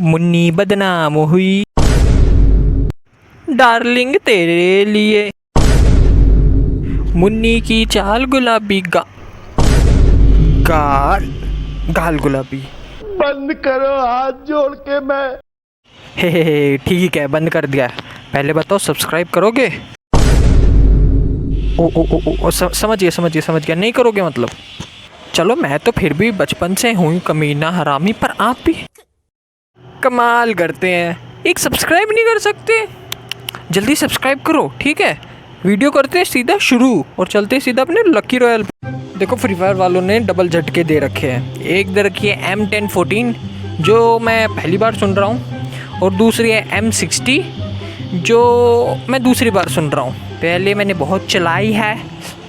मुन्नी बदनाम हुई डार्लिंग तेरे लिए। मुन्नी की चाल गुलाबी गाल गुलाबी। बंद करो हाथ जोड़ के मैं। हे ठीक है, बंद कर दिया। पहले बताओ सब्सक्राइब करोगे? ओ समझ गया नहीं करोगे मतलब। चलो मैं तो फिर भी बचपन से हूँ कमीना हरामी, पर आप भी कमाल करते हैं, एक सब्सक्राइब नहीं कर सकते। जल्दी सब्सक्राइब करो, ठीक है। वीडियो करते हैं सीधा शुरू और चलते हैं सीधा अपने लकी रॉयल। देखो फ्री फायर वालों ने डबल झटके दे रखे हैं। एक दे रखी है M1014 जो मैं पहली बार सुन रहा हूँ, और दूसरी है M60 जो मैं दूसरी बार सुन रहा हूँ। पहले मैंने बहुत चलाई है,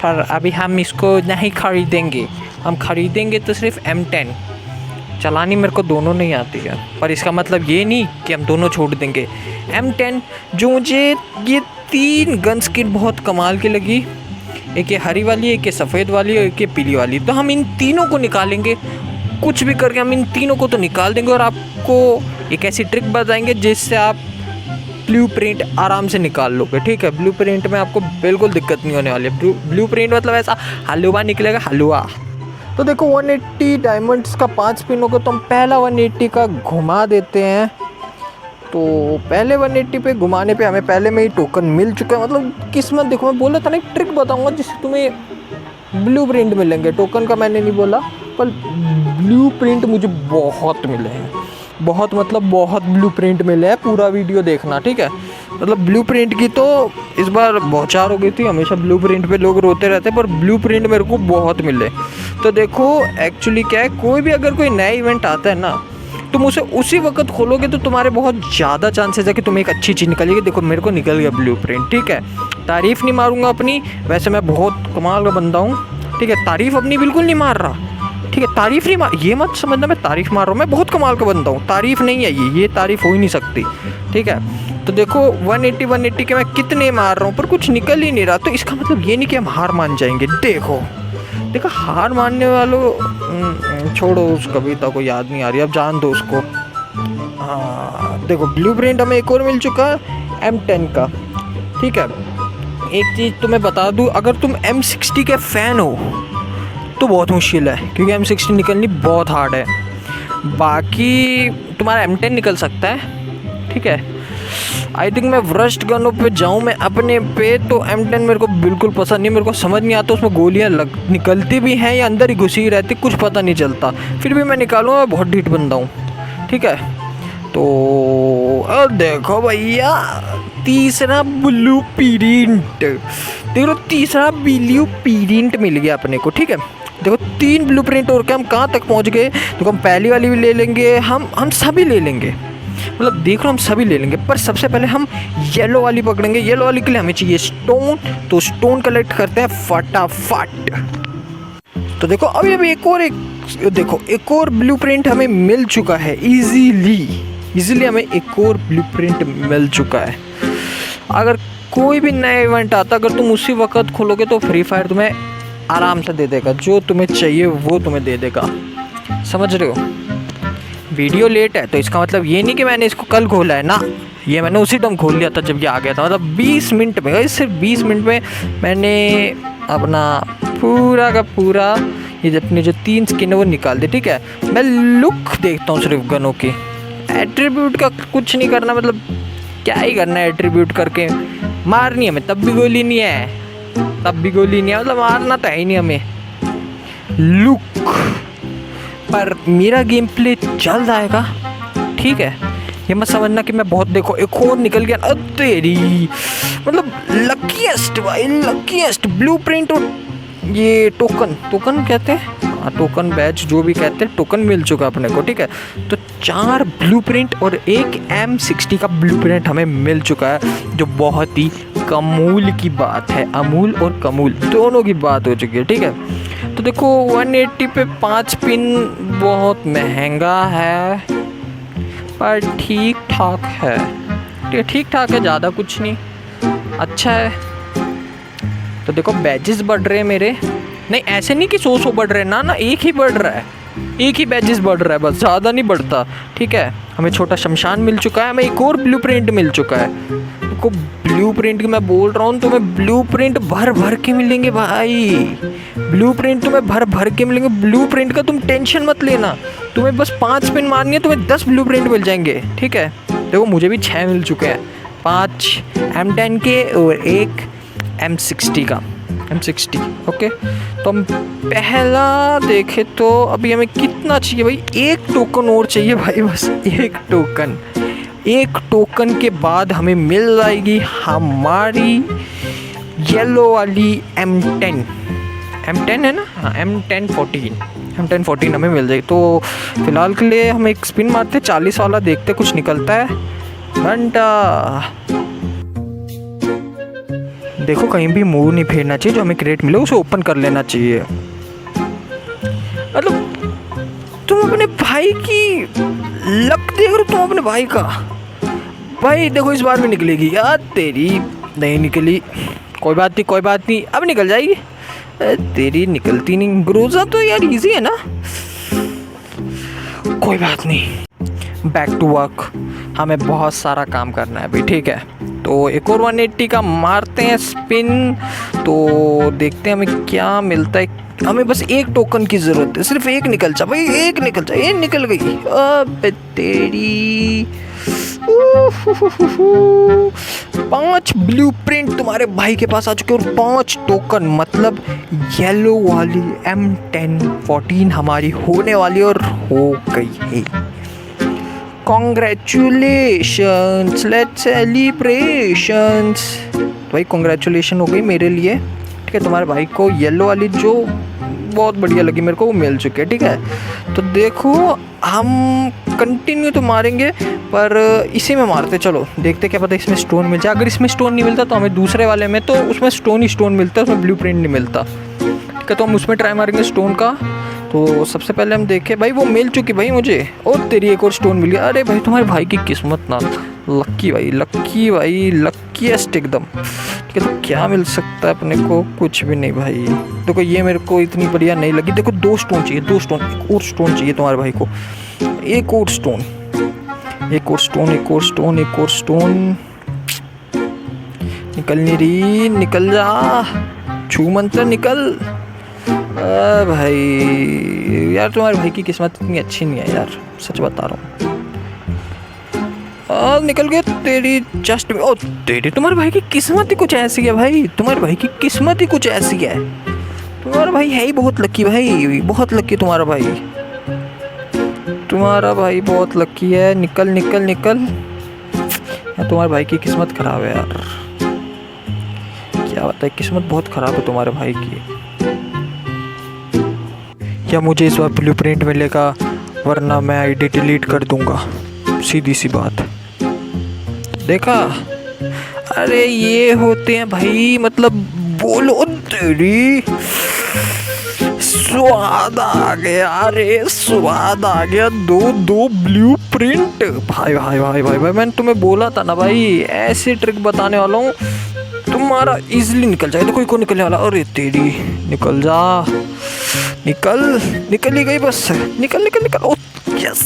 पर अभी हम इसको नहीं खरीदेंगे। हम खरीदेंगे तो सिर्फ M10। चलानी मेरे को दोनों नहीं आती है, पर इसका मतलब ये नहीं कि हम दोनों छोड़ देंगे। M10 जो मुझे ये 3 गन स्किन बहुत कमाल की लगी, एक ये हरी वाली, एक ये सफ़ेद वाली और एक ये पीली वाली। तो हम इन तीनों को निकालेंगे, कुछ भी करके हम इन तीनों को तो निकाल देंगे और आपको एक ऐसी ट्रिक बताएंगे जिससे आप ब्लू प्रिंट आराम से निकाल लोगे, ठीक है। ब्लू प्रिंट में आपको बिल्कुल दिक्कत नहीं होने वाली है। ब्लू प्रिंट मतलब ऐसा हलवा निकलेगा, हलवा। तो देखो 180 डायमंड्स का 5 पिनों को तो हम पहला 180 का घुमा देते हैं। तो पहले 180 पे घुमाने पे हमें पहले में ही टोकन मिल चुका है। मतलब किस्मत देखो, मैं बोला था ना एक ट्रिक बताऊंगा जिससे तुम्हें ब्लू प्रिंट मिलेंगे। टोकन का मैंने नहीं बोला, पर ब्लू प्रिंट मुझे बहुत मिले हैं, बहुत मतलब बहुत ब्लू प्रिंट मिले हैं। पूरा वीडियो देखना, ठीक है। मतलब ब्लू प्रिंट की तो इस बार बौछार हो गई थी। हमेशा ब्लू प्रिंट पे लोग रोते रहते हैं, पर ब्लू प्रिंट मेरे को बहुत मिले। तो देखो एक्चुअली क्या है, कोई भी अगर कोई नया इवेंट आता है ना, तुम उसे उसी वक्त खोलोगे तो तुम्हारे बहुत ज़्यादा चांसेस है कि तुम्हें एक अच्छी चीज़ निकलेगी। देखो मेरे को निकल गया ब्लू प्रिंट, ठीक है। तारीफ़ नहीं मारूंगा अपनी, वैसे मैं बहुत कमाल का बंदा हूँ, ठीक है। तारीफ़ अपनी बिल्कुल नहीं मार रहा, ठीक है। तारीफ़ नहीं मार, ये मत समझना मैं तारीफ़ मार रहा हूँ। मैं बहुत कमाल का बंदा हूँ, तारीफ़ नहीं है ये तारीफ़ हो ही नहीं सकती, ठीक है। तो देखो 180 के मैं कितने मार रहा हूँ पर कुछ निकल ही नहीं रहा। तो इसका मतलब ये नहीं कि हम हार मान जाएंगे। देखो हार मानने वालों छोड़ो, उस कविता को याद नहीं आ रही, अब जान दो उसको। हाँ देखो ब्लू प्रिंट हमें एक और मिल चुका है M10 का, ठीक है। एक चीज़ तुम्हें बता दूँ, अगर तुम M60 के फ़ैन हो तो बहुत मुश्किल है, क्योंकि M60 निकलनी बहुत हार्ड है। बाकी तुम्हारा M10 निकल सकता है, ठीक है। आई थिंक मैं व्रस्ट गनों पे जाऊँ मैं अपने पे, तो M10 मेरे को बिल्कुल पसंद नहीं। मेरे को समझ नहीं आता उसमें गोलियाँ निकलती भी हैं या अंदर ही घुसी ही रहती, कुछ पता नहीं चलता। फिर भी मैं निकालूँगा, मैं बहुत ढीठ बंदा हूँ, ठीक है। तो अब देखो भैया तीसरा ब्लू प्रिंट, देखो तीसरा ब्लू प्रिंट मिल गया अपने को, ठीक है। देखो 3 ब्लू प्रिंट और क्या, हम कहाँ तक पहुँच गए। देखो हम पहली वाली भी ले लेंगे, हम सभी ले लेंगे, मतलब देख लो हम सभी ले लेंगे। पर सबसे पहले हम येलो वाली पकड़ेंगे। येलो वाली के लिए हमें चाहिए स्टोन, तो स्टोन कलेक्ट करते हैं फटाफट। तो देखो अभी एक और ब्लू प्रिंट हमें मिल चुका है। इजीली हमें एक और ब्लू प्रिंट मिल चुका है। अगर कोई भी नया इवेंट आता, अगर तुम उसी वक्त खोलोगे तो फ्री फायर तुम्हें आराम से दे देगा, जो तुम्हें चाहिए वो तुम्हें दे देगा, समझ रहे हो। वीडियो लेट है तो इसका मतलब ये नहीं कि मैंने इसको कल खोला है ना, ये मैंने उसी टाइम खोल लिया था जब ये आ गया था। मतलब 20 मिनट में, सिर्फ 20 मिनट में मैंने अपना पूरा का पूरा ये अपनी जो 3 स्किन है वो निकाल दी, ठीक है। मैं लुक देखता हूँ सिर्फ गनों की, एट्रीब्यूट का कुछ नहीं करना। मतलब क्या ही करना है एट्रीब्यूट करके, मारनी हमें तब भी गोली नहीं है, मतलब मारना तो है ही नहीं हमें। लुक पर मेरा गेम प्ले चल जाएगा, ठीक है। ये मत समझना कि मैं बहुत, देखो एक और निकल गया। अब तेरी मतलब लकीएस्ट भाई, लकीएस्ट ब्लू प्रिंट और ये टोकन कहते हैं, हाँ टोकन बैच जो भी कहते हैं, टोकन मिल चुका अपने को, ठीक है। तो 4 ब्लू प्रिंट और एक M60 का ब्लू प्रिंट हमें मिल चुका है, जो बहुत ही कमूल की बात है। अमूल और कमूल दोनों की बात हो चुकी है, ठीक है। तो देखो 180 पे 5 पिन बहुत महंगा है, पर ठीक ठाक है, ठीक ठाक है, ज़्यादा कुछ नहीं, अच्छा है। तो देखो बैजेस बढ़ रहे हैं मेरे, नहीं ऐसे नहीं कि 100 बढ़ रहे हैं ना, एक ही बढ़ रहा है, एक ही बैजेस बढ़ रहा है बस, ज़्यादा नहीं बढ़ता, ठीक है। हमें छोटा शमशान मिल चुका है, हमें एक और ब्लूप्रिंट मिल चुका है। देखो ब्लूप्रिंट की मैं बोल रहा हूँ, तुम्हें ब्लूप्रिंट भर भर के मिलेंगे भाई, ब्लूप्रिंट तुम्हें भर भर के मिलेंगे। ब्लूप्रिंट का तुम टेंशन मत लेना, तुम्हें बस 5 स्पिन मारनी है, तुम्हें 10 ब्लूप्रिंट मिल जाएंगे, ठीक है। देखो मुझे भी 6 मिल चुके हैं, 5 M10 के और 1 M60 का, M60 ओके। तो हम पहला देखें तो अभी हमें कितना चाहिए भाई, 1 टोकन और चाहिए भाई, बस 1 टोकन। 1 टोकन के बाद हमें मिल जाएगी हमारी येलो वाली M10 है ना, हाँ M1014 हमें मिल जाएगी। तो फिलहाल के लिए हम एक स्पिन मारते, 40 वाला देखते कुछ निकलता है। घंटा देखो कहीं भी मुंह नहीं फेरना चाहिए, जो हमें क्रेट मिले उसे ओपन कर लेना चाहिए। मतलब तुम अपने भाई की लक देख रहे हो, तुम अपने भाई का। भाई देखो इस बार भी निकलेगी यार, तेरी नहीं निकली, कोई बात नहीं, अब निकल जाएगी। तेरी निकलती नहीं। ग्रोजा तो यार इजी है ना, कोई बात नहीं। बैक टू वर्क, हमें बहुत सारा काम करना है अभी, ठीक है। तो एक और 180 का मारते हैं स्पिन, तो देखते हैं हमें क्या मिलता है। हमें बस 1 टोकन की ज़रूरत है, सिर्फ 1 निकल जा भाई, 1 निकल जा। ये निकल गई, अब तेरी 5 ब्लूप्रिंट तुम्हारे भाई के पास आ चुके और 5 टोकन, मतलब येलो वाली M1014 हमारी होने वाली और हो गई है। Congratulations, let's celebrations. भाई कॉन्ग्रेचुलेशन हो गई मेरे लिए, ठीक है। तुम्हारे भाई को येलो वाली जो बहुत बढ़िया लगी मेरे को वो मिल चुकी है, ठीक है। तो देखो हम कंटिन्यू तो मारेंगे, पर इसी में मारते चलो, देखते क्या पता इसमें स्टोन मिल जाए। अगर इसमें स्टोन नहीं मिलता तो हमें दूसरे वाले में तो उसमें स्टोन ही स्टोन मिलता है, उसमें ब्लूप्रिंट नहीं मिलता, ठीक है। तो हम उसमें ट्राई मारेंगे स्टोन का। तो सबसे पहले हम देखें, भाई वो मिल चुकी भाई मुझे, और तेरी एक और स्टोन मिल गया। अरे भाई तुम्हारे भाई की किस्मत ना, लक्की भाई, लक्कीएस्ट एकदम, ठीक है। तो क्या मिल सकता है अपने को, कुछ भी नहीं भाई। देखो ये मेरे को इतनी बढ़िया नहीं लगी। देखो 2 स्टोन चाहिए, 2 स्टोन, एक और स्टोन चाहिए तुम्हारे भाई को, एक और स्टोन, एक और स्टोन, एक और स्टोन, एक और स्टोन। निकल नहीं रही, निकल जा, छू मंत्र निकल। भाई यार तुम्हारे भाई की किस्मत इतनी अच्छी नहीं है यार, सच बता रहा हूँ। निकल गया तेरी जस्ट में। ओ तेरी, तुम्हारे भाई की किस्मत ही कुछ ऐसी है भाई, तुम्हारे भाई की किस्मत ही कुछ ऐसी है। तुम्हारा भाई है ही बहुत लकी भाई, बहुत लकी तुम्हारा भाई, तुम्हारा भाई बहुत लकी है। निकल निकल निकल यार, तुम्हारे भाई की किस्मत खराब है यार, क्या बताए, किस्मत बहुत खराब है तुम्हारे भाई की। या मुझे इस बार ब्लूप्रिंट मिलेगा, वरना मैं आईडी डिलीट कर दूंगा, सीधी सी बात। देखा, अरे ये होते हैं भाई, मतलब बोलो तेरी, स्वाद आ गया, अरे स्वाद आ गया। 2 ब्लूप्रिंट भाई भाई भाई भाई भाई, मैंने तुम्हें बोला था ना भाई, ऐसी ट्रिक बताने वाला हूँ तुम्हारा इजीली निकल जाए। देखो कोई निकलने वाला, अरे तेरी, निकल जा, निकल ही गई बस, निकल निकल निकल। ओ यस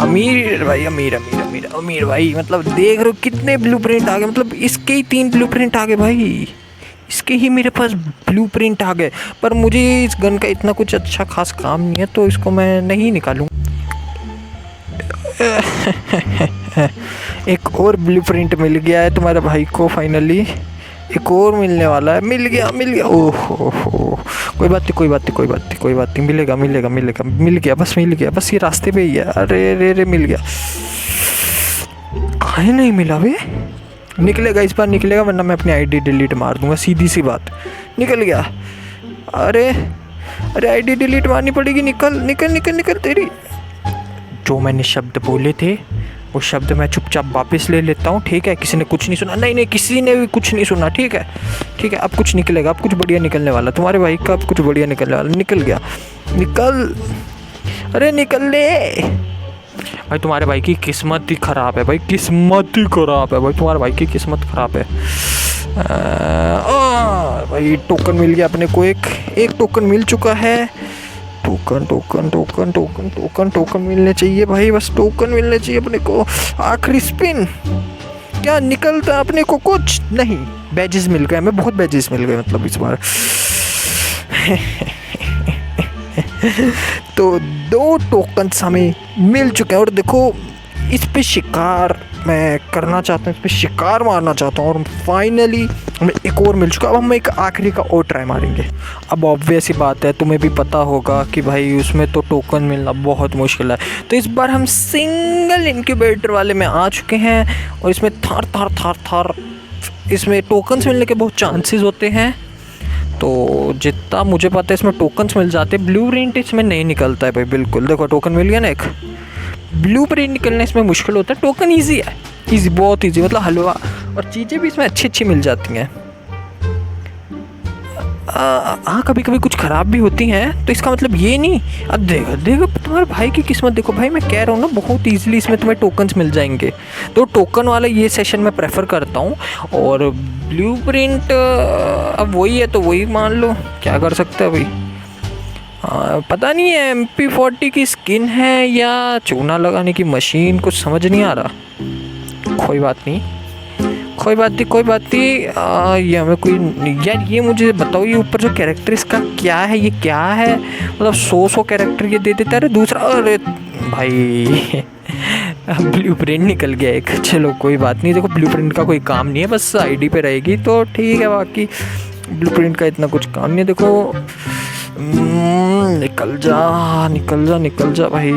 अमीर भाई, अमीर भाई, मतलब देख रहे हो कितने ब्लूप्रिंट आ गए, मतलब इसके ही 3 ब्लूप्रिंट आ गए भाई, इसके ही मेरे पास ब्लूप्रिंट आ गए। पर मुझे इस गन का इतना कुछ अच्छा खास काम नहीं है, तो इसको मैं नहीं निकालूंगा। एक और ब्लूप्रिंट मिल गया है तुम्हारे भाई को, फाइनली एक और मिलने वाला है। मिल गया। ओहो कोई बात नहीं, मिल गया, बस ये रास्ते पे ही है। अरे मिल गया, काहे नहीं मिला बे? निकलेगा इस बार, निकलेगा, वरना मैं अपनी आईडी डिलीट मार दूंगा, सीधी सी बात। निकल गया, अरे आईडी डिलीट मारनी पड़ेगी। निकल तेरी। जो मैंने शब्द बोले थे वो शब्द मैं चुपचाप वापस ले लेता हूँ, ठीक है। किसी ने कुछ नहीं सुना, नहीं किसी ने भी कुछ नहीं सुना, ठीक है। अब कुछ निकलेगा, अब कुछ बढ़िया निकलने वाला तुम्हारे भाई का, अब कुछ बढ़िया निकलने वाला। निकल गया, अरे निकल ले भाई। तुम्हारे भाई की किस्मत ही ख़राब है भाई, तुम्हारे भाई की किस्मत ख़राब है। भाई टोकन मिल गया अपने को, एक टोकन मिल चुका है token token token token token token मिलने चाहिए भाई, बस टोकन मिलने चाहिए अपने को। आखिरी स्पिन, क्या निकलता है अपने को? कुछ नहीं, बैजेस मिल गए हमें, बहुत बैजेस मिल गए मतलब इस बार। तो 2 टोकन्स हमें मिल चुके हैं और देखो इस पे शिकार मैं करना चाहता हूँ, इस पे शिकार मारना चाहता हूँ और फाइनली हमें एक और मिल चुका। अब हम एक आखिरी का और ट्राई मारेंगे। अब ऑब्वियस ही बात है, तुम्हें भी पता होगा कि भाई उसमें तो टोकन मिलना बहुत मुश्किल है। तो इस बार हम सिंगल इनक्यूबेटर वाले में आ चुके हैं और इसमें थार इसमें टोकन्स मिलने के बहुत चांसेस होते हैं। तो जितना मुझे पता है इसमें टोकन्स मिल जाते हैं। ब्लू प्रिंट इसमें नहीं निकलता है भाई, बिल्कुल। देखो टोकन मिल गया ना एक। ब्लू प्रिंट निकलना इसमें मुश्किल होता है, टोकन इजी है, इजी, बहुत इजी, मतलब हलवा और चीज़ें भी इसमें अच्छी मिल जाती हैं। हाँ कभी कभी कुछ ख़राब भी होती हैं, तो इसका मतलब ये नहीं। अब देखो तुम्हारे भाई की किस्मत देखो भाई, मैं कह रहा हूँ ना बहुत ईजिली इसमें तुम्हें टोकन्स मिल जाएंगे। तो टोकन वाला ये सेशन मैं प्रेफर करता हूँ। और ब्लू प्रिंट अब वही है तो वही मान लो, क्या कर सकते हैं भाई। पता नहीं है MP40 की स्किन है या चूना लगाने की मशीन, कुछ समझ नहीं आ रहा। कोई बात नहीं। ये हमें कोई यार, ये मुझे बताओ ये ऊपर जो कैरेक्टर इसका क्या है, ये क्या है? मतलब 100 कैरेक्टर ये दे देता है। अरे दूसरा, अरे भाई ब्लू प्रिंट निकल गया एक। चलो कोई बात नहीं, देखो ब्लू प्रिंट का कोई काम नहीं है, बस ID पे रहेगी तो ठीक है। बाकी ब्लू प्रिंट का इतना कुछ काम नहीं है। देखो निकल जा भाई।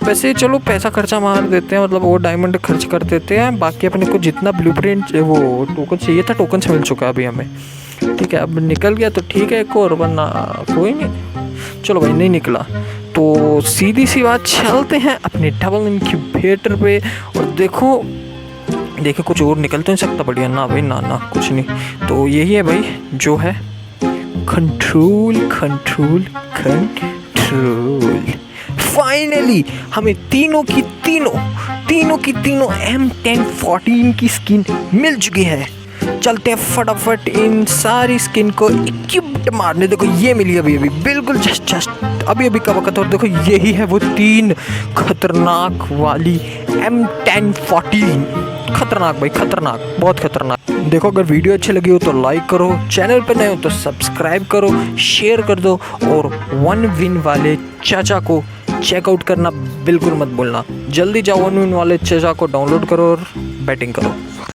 वैसे चलो पैसा खर्चा मार देते हैं, मतलब वो डायमंड खर्च कर देते हैं। बाकी अपने को जितना ब्लू प्रिंट वो टोकन चाहिए था, टोकन से मिल चुका है अभी हमें। ठीक है, अब निकल गया तो ठीक है, एक और, वरना कोई नहीं। चलो भाई नहीं निकला तो सीधी सी बात, चलते हैं अपने डबल इनक्यूबेटर पे। और देखो कुछ और निकल तो नहीं सकता बढ़िया ना भाई, ना कुछ नहीं। तो यही है भाई जो है, कंट्रोल। फाइनली हमें तीनों की तीनों M1014 की स्किन मिल चुकी है। चलते हैं फटाफट इन सारी स्किन को इक्विप्ड मारने। देखो ये मिली अभी बिल्कुल जस्ट अभी का वक्त। और देखो यही है वो 3 खतरनाक वाली M1014। खतरनाक भाई, खतरनाक, बहुत खतरनाक। देखो अगर वीडियो अच्छी लगी हो तो लाइक करो, चैनल पर नए हो तो सब्सक्राइब करो, शेयर कर दो और 1 विन वाले चाचा को चेकआउट करना बिल्कुल मत भूलना। जल्दी जाओ 1 विन वाले चाचा को डाउनलोड करो और बैटिंग करो।